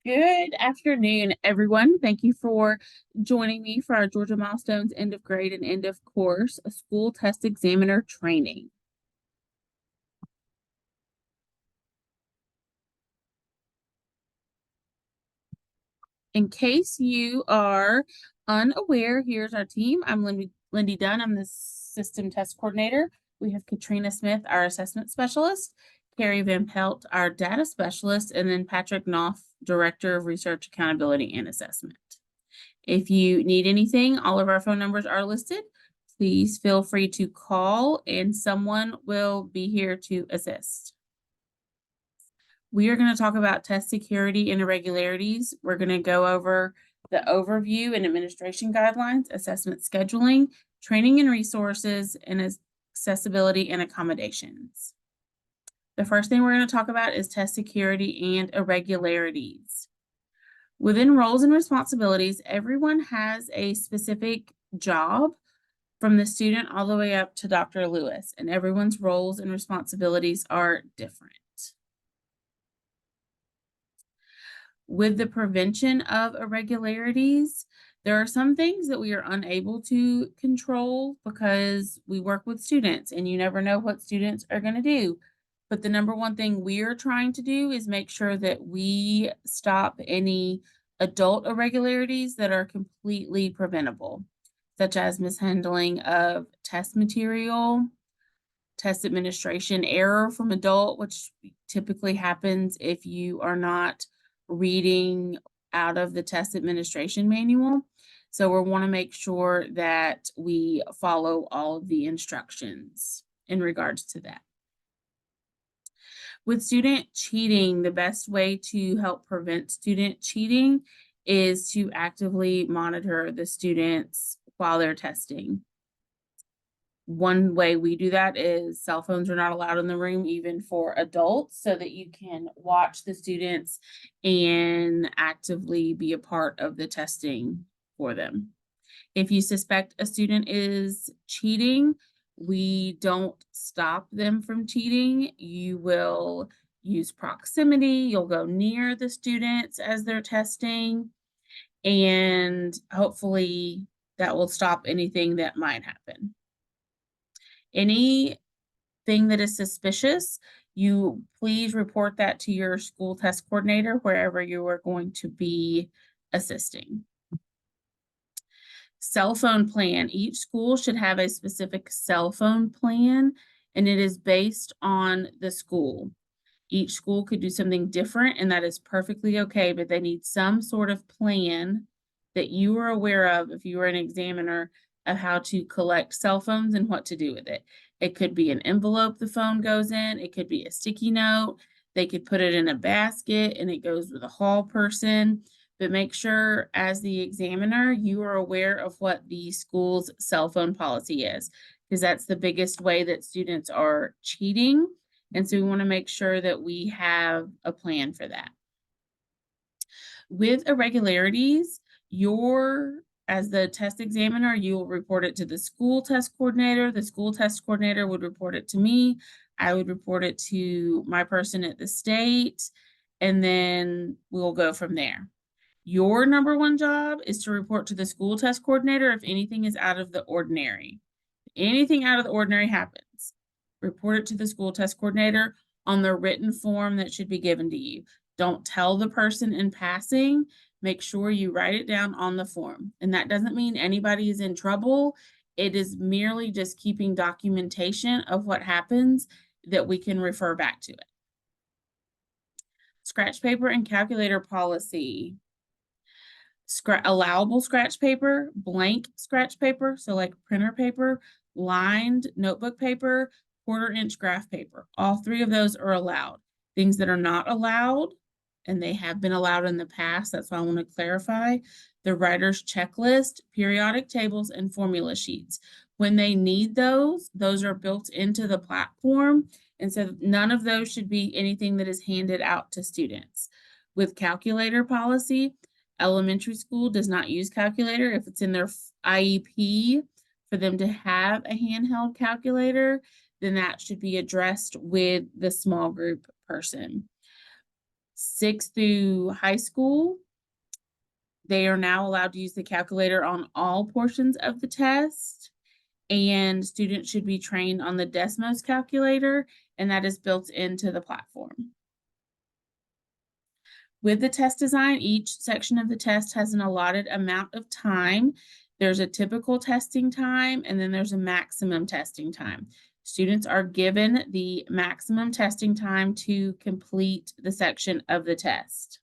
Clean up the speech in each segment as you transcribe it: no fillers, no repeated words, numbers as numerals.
Good afternoon, everyone. Thank you for joining me for our Georgia Milestones end of grade and end of course school test examiner training. In case you are unaware, here's our team. I'm Lindy Dunn. I'm the system test coordinator. We have Katrina Smith, our assessment specialist, Carrie Van Pelt, our data specialist, and then Patrick Knopf, director of research, accountability, and assessment. If you need anything, all of our phone numbers are listed. Please feel free to call and someone will be here to assist. We are going to talk about test security and irregularities. We're going to go over the overview and administration guidelines, assessment scheduling, training and resources, and accessibility and accommodations. The first thing we're going to talk about is test security and irregularities. Within roles and responsibilities, everyone has a specific job from the student all the way up to Dr. Lewis, and everyone's roles and responsibilities are different. With the prevention of irregularities, there are some things that we are unable to control because we work with students and you never know what students are going to do. But the number one thing we're trying to do is make sure that we stop any adult irregularities that are completely preventable, such as mishandling of test material, test administration error from adult, which typically happens if you are not reading out of the test administration manual. So we want to make sure that we follow all of the instructions in regards to that. With student cheating, the best way to help prevent student cheating is to actively monitor the students while they're testing. One way we do that is cell phones are not allowed in the room, even for adults, so that you can watch the students and actively be a part of the testing for them. If you suspect a student is cheating, we don't stop them from cheating. You will use proximity. You'll go near the students as they're testing, and hopefully that will stop anything that might happen. Anything that is suspicious, you please report that to your school test coordinator wherever you are going to be assisting. Cell phone plan. Each school should have a specific cell phone plan, and it is based on the school. Each school could do something different, and that is perfectly okay, but they need some sort of plan that you are aware of if you are an examiner of how to collect cell phones and what to do with it. It could be an envelope the phone goes in. It could be a sticky note. They could put it in a basket and it goes with a hall person. But make sure as the examiner, you are aware of what the school's cell phone policy is, because that's the biggest way that students are cheating. And so we want to make sure that we have a plan for that. With irregularities, as the test examiner, you will report it to the school test coordinator. The school test coordinator would report it to me. I would report it to my person at the state, and then we'll go from there. Your number one job is to report to the school test coordinator if anything is out of the ordinary. If anything out of the ordinary happens, report it to the school test coordinator on the written form that should be given to you. Don't tell the person in passing. Make sure you write it down on the form. And that doesn't mean anybody is in trouble. It is merely just keeping documentation of what happens that we can refer back to it. Scratch paper and calculator policy. Allowable scratch paper, blank scratch paper, so like printer paper, lined notebook paper, 1/4-inch graph paper. All three of those are allowed. Things that are not allowed, and they have been allowed in the past, that's why I want to clarify, the writer's checklist, periodic tables, and formula sheets. When they need those are built into the platform, and so none of those should be anything that is handed out to students. With calculator policy, elementary school does not use calculator. If it's in their IEP for them to have a handheld calculator, then that should be addressed with the small group person. 6th through high school, they are now allowed to use the calculator on all portions of the test, and students should be trained on the Desmos calculator, and that is built into the platform. With the test design, each section of the test has an allotted amount of time. There's a typical testing time, and then there's a maximum testing time. Students are given the maximum testing time to complete the section of the test.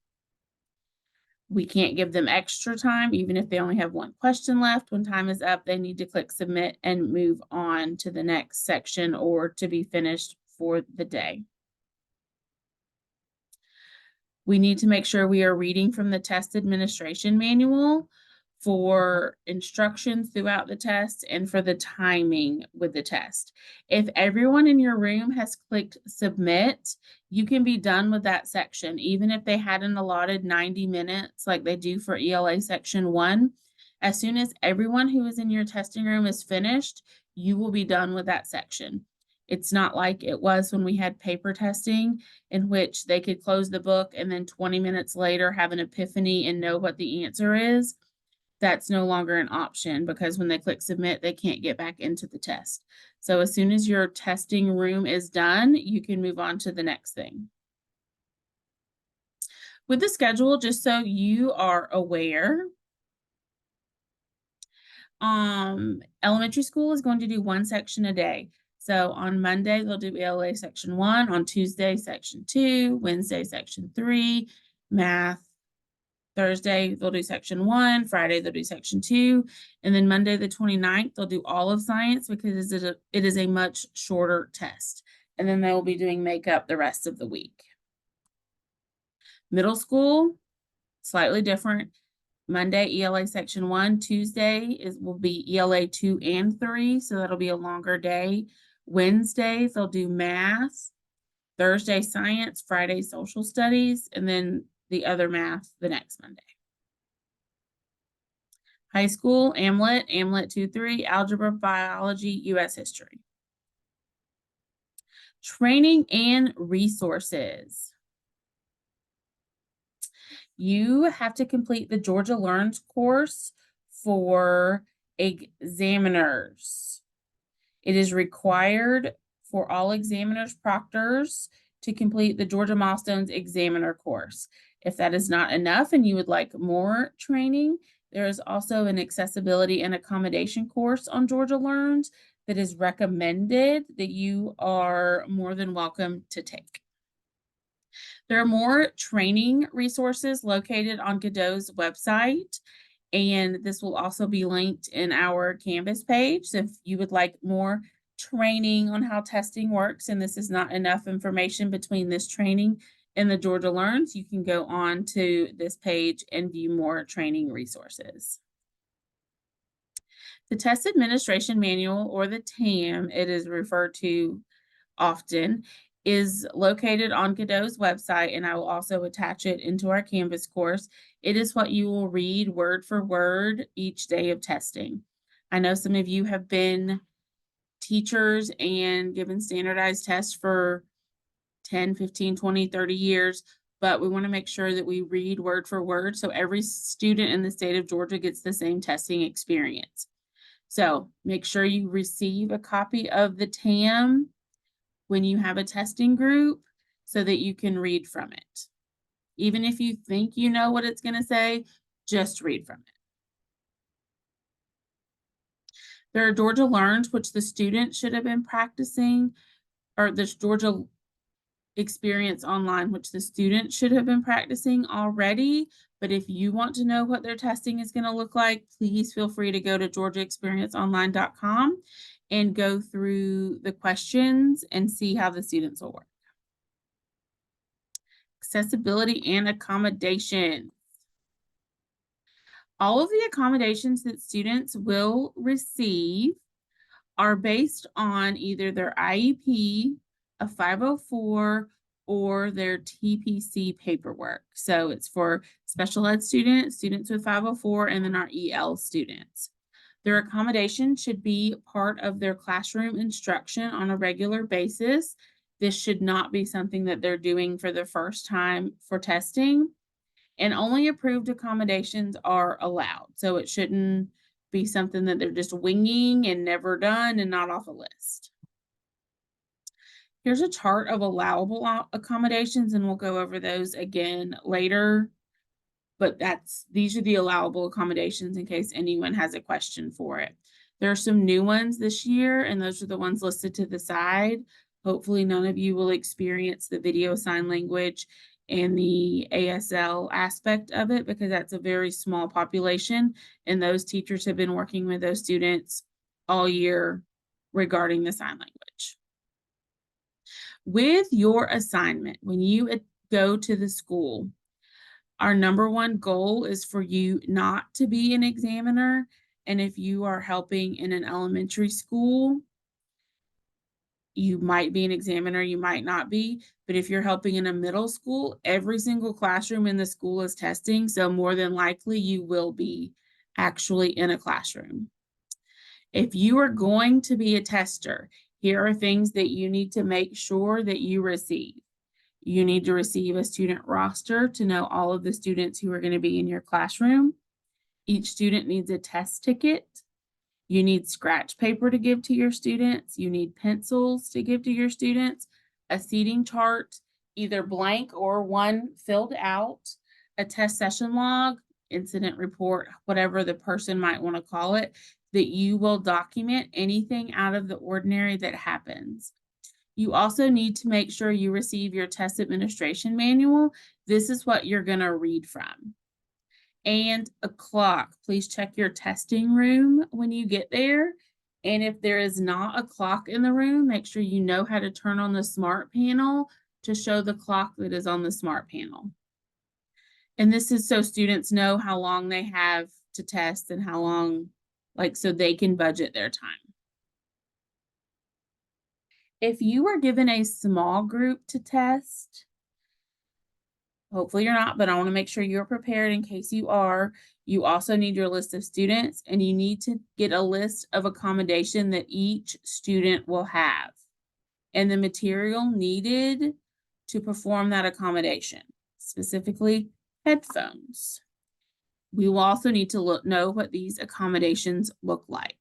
We can't give them extra time, even if they only have one question left. When time is up, they need to click submit and move on to the next section or to be finished for the day. We need to make sure we are reading from the test administration manual for instructions throughout the test and for the timing with the test. If everyone in your room has clicked submit, you can be done with that section, even if they had an allotted 90 minutes like they do for ELA section 1. As soon as everyone who is in your testing room is finished, you will be done with that section. It's not like it was when we had paper testing, in which they could close the book and then 20 minutes later have an epiphany and know what the answer is. That's no longer an option, because when they click submit, they can't get back into the test. So as soon as your testing room is done, you can move on to the next thing. With the schedule, just so you are aware, elementary school is going to do one section a day. So on Monday, they'll do ELA section 1, on Tuesday, section 2, Wednesday, section 3, math. Thursday, they'll do section 1, Friday, they'll do section 2, and then Monday, the 29th, they'll do all of science because it is a much shorter test. And then they will be doing makeup the rest of the week. Middle school, slightly different. Monday, ELA section 1, Tuesday will be ELA 2 and 3, so that'll be a longer day. Wednesday, they'll do math, Thursday, science, Friday, social studies, and then the other math the next Monday. High school, AMLET 2-3, algebra, biology, US history. Training and resources. You have to complete the Georgia Learns course for examiners. It is required for all examiners, proctors, to complete the Georgia Milestones Examiner course. If that is not enough and you would like more training, there is also an accessibility and accommodation course on Georgia Learns that is recommended that you are more than welcome to take. There are more training resources located on Godot's website, and this will also be linked in our Canvas page. So if you would like more training on how testing works, and this is not enough information between this training and the Georgia Learns, you can go on to this page and view more training resources. The Test Administration Manual, or the TAM, it is referred to often, is located on Godot's website, and I will also attach it into our Canvas course. It is what you will read word for word each day of testing. I know some of you have been teachers and given standardized tests for 10, 15, 20, 30 years, but we want to make sure that we read word for word so every student in the state of Georgia gets the same testing experience. So make sure you receive a copy of the TAM when you have a testing group so that you can read from it. Even if you think you know what it's going to say, just read from it. There are Georgia Learns, which the student should have been practicing, or this Georgia Experience Online, which the student should have been practicing already. But if you want to know what their testing is going to look like, please feel free to go to georgiaexperienceonline.com and go through the questions and see how the students will work. Accessibility and accommodations. All of the accommodations that students will receive are based on either their IEP, a 504, or their TPC paperwork. So it's for special ed students, students with 504, and then our EL students. Their accommodation should be part of their classroom instruction on a regular basis. This should not be something that they're doing for the first time for testing, and only approved accommodations are allowed. So it shouldn't be something that they're just winging and never done and not off a list. Here's a chart of allowable accommodations, and we'll go over those again later. But these are the allowable accommodations in case anyone has a question for it. There are some new ones this year, and those are the ones listed to the side. Hopefully none of you will experience the video sign language and the ASL aspect of it, because that's a very small population, and those teachers have been working with those students all year regarding the sign language. With your assignment, when you go to the school, our number one goal is for you not to be an examiner. And if you are helping in an elementary school, you might be an examiner, you might not be. But if you're helping in a middle school, every single classroom in the school is testing. So more than likely you will be actually in a classroom. If you are going to be a tester, here are things that you need to make sure that you receive. You need to receive a student roster to know all of the students who are going to be in your classroom. Each student needs a test ticket. You need scratch paper to give to your students. You need pencils to give to your students, a seating chart, either blank or one filled out, a test session log, incident report, whatever the person might want to call it, that you will document anything out of the ordinary that happens. You also need to make sure you receive your test administration manual. This is what you're going to read from. And a clock. Please check your testing room when you get there. And if there is not a clock in the room, make sure you know how to turn on the smart panel to show the clock that is on the smart panel. And this is so students know how long they have to test and how long, so they can budget their time. If you are given a small group to test, hopefully you're not, but I want to make sure you're prepared in case you are. You also need your list of students, and you need to get a list of accommodation that each student will have and the material needed to perform that accommodation, specifically headphones. We will also need to know what these accommodations look like.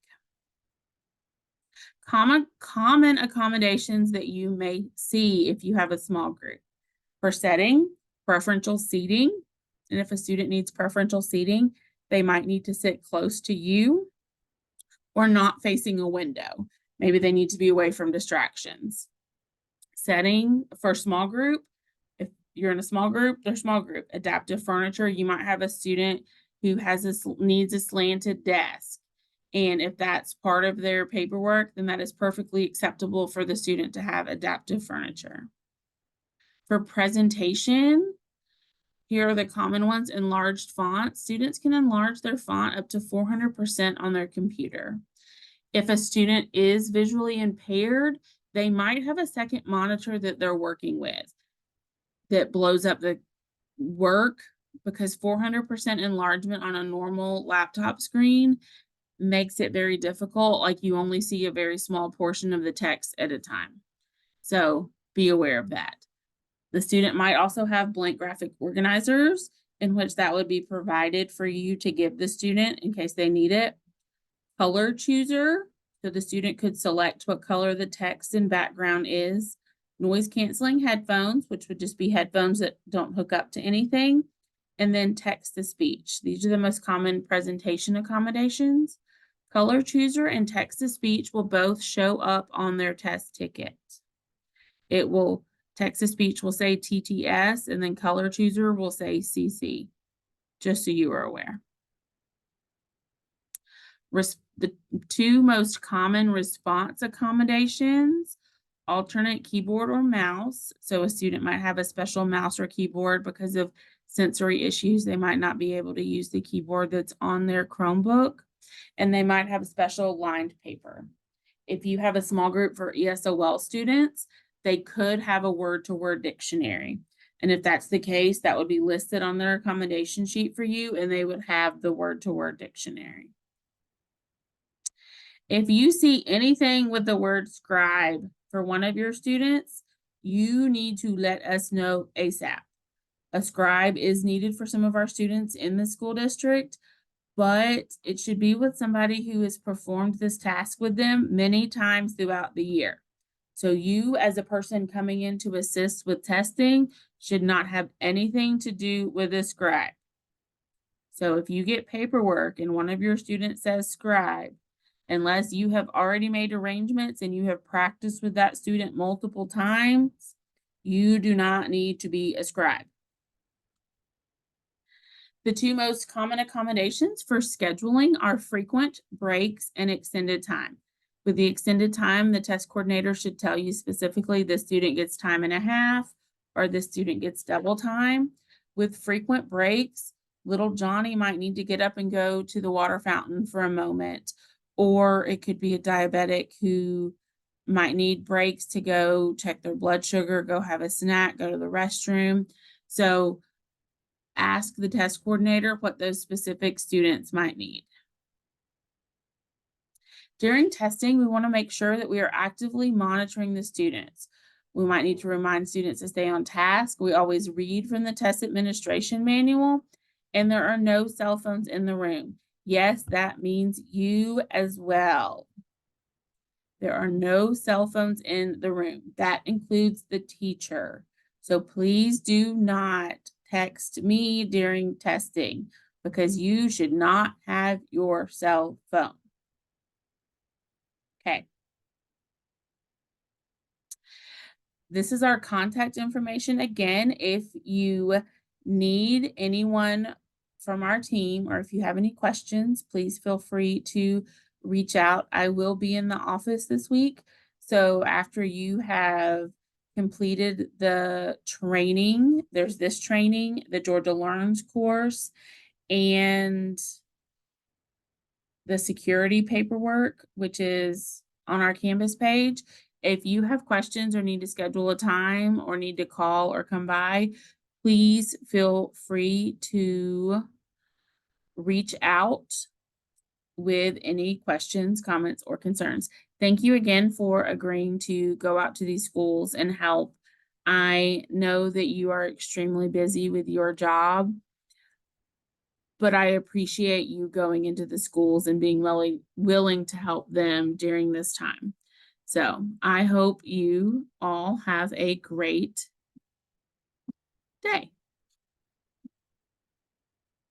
Common accommodations that you may see if you have a small group. For setting, preferential seating. And if a student needs preferential seating, they might need to sit close to you or not facing a window. Maybe they need to be away from distractions. Setting for small group. If you're in a small group, they're small group. Adaptive furniture. You might have a student who needs a slanted desk. And if that's part of their paperwork, then that is perfectly acceptable for the student to have adaptive furniture. For presentation, here are the common ones. Enlarged font. Students can enlarge their font up to 400% on their computer. If a student is visually impaired, they might have a second monitor that they're working with that blows up the work, because 400% enlargement on a normal laptop screen makes it very difficult. Like, you only see a very small portion of the text at a time. So be aware of that. The student might also have blank graphic organizers, in which that would be provided for you to give the student in case they need it. Color chooser, so the student could select what color the text and background is. Noise canceling headphones, which would just be headphones that don't hook up to anything. And then text to speech. These are the most common presentation accommodations. Color chooser and text to speech will both show up on their test ticket. Text to speech will say TTS, and then color chooser will say CC, just so you are aware. The two most common response accommodations: alternate keyboard or mouse. So a student might have a special mouse or keyboard because of sensory issues. They might not be able to use the keyboard that's on their Chromebook, and they might have special lined paper. If you have a small group for ESOL students, they could have a word-to-word dictionary. And if that's the case, that would be listed on their accommodation sheet for you, and they would have the word-to-word dictionary. If you see anything with the word scribe for one of your students, you need to let us know ASAP. A scribe is needed for some of our students in the school district, but it should be with somebody who has performed this task with them many times throughout the year. So you, as a person coming in to assist with testing, should not have anything to do with a scribe. So if you get paperwork and one of your students says scribe, unless you have already made arrangements and you have practiced with that student multiple times, you do not need to be a scribe. The two most common accommodations for scheduling are frequent breaks and extended time. With the extended time, the test coordinator should tell you specifically the student gets time and a half or the student gets double time. With frequent breaks, little Johnny might need to get up and go to the water fountain for a moment, or it could be a diabetic who might need breaks to go check their blood sugar, go have a snack, go to the restroom. So ask the test coordinator what those specific students might need. During testing, we want to make sure that we are actively monitoring the students. We might need to remind students to stay on task. We always read from the test administration manual, and there are no cell phones in the room. Yes, that means you as well. There are no cell phones in the room. That includes the teacher. So please do not text me during testing because you should not have your cell phone. Okay. This is our contact information. Again, if you need anyone from our team or if you have any questions, please feel free to reach out. I will be in the office this week. So after you have completed the training, there's this training, the Georgia Learns course, and the security paperwork, which is on our Canvas page. If you have questions or need to schedule a time or need to call or come by, please feel free to reach out with any questions, comments, or concerns. Thank you again for agreeing to go out to these schools and help. I know that you are extremely busy with your job, but I appreciate you going into the schools and being willing to help them during this time. So I hope you all have a great day.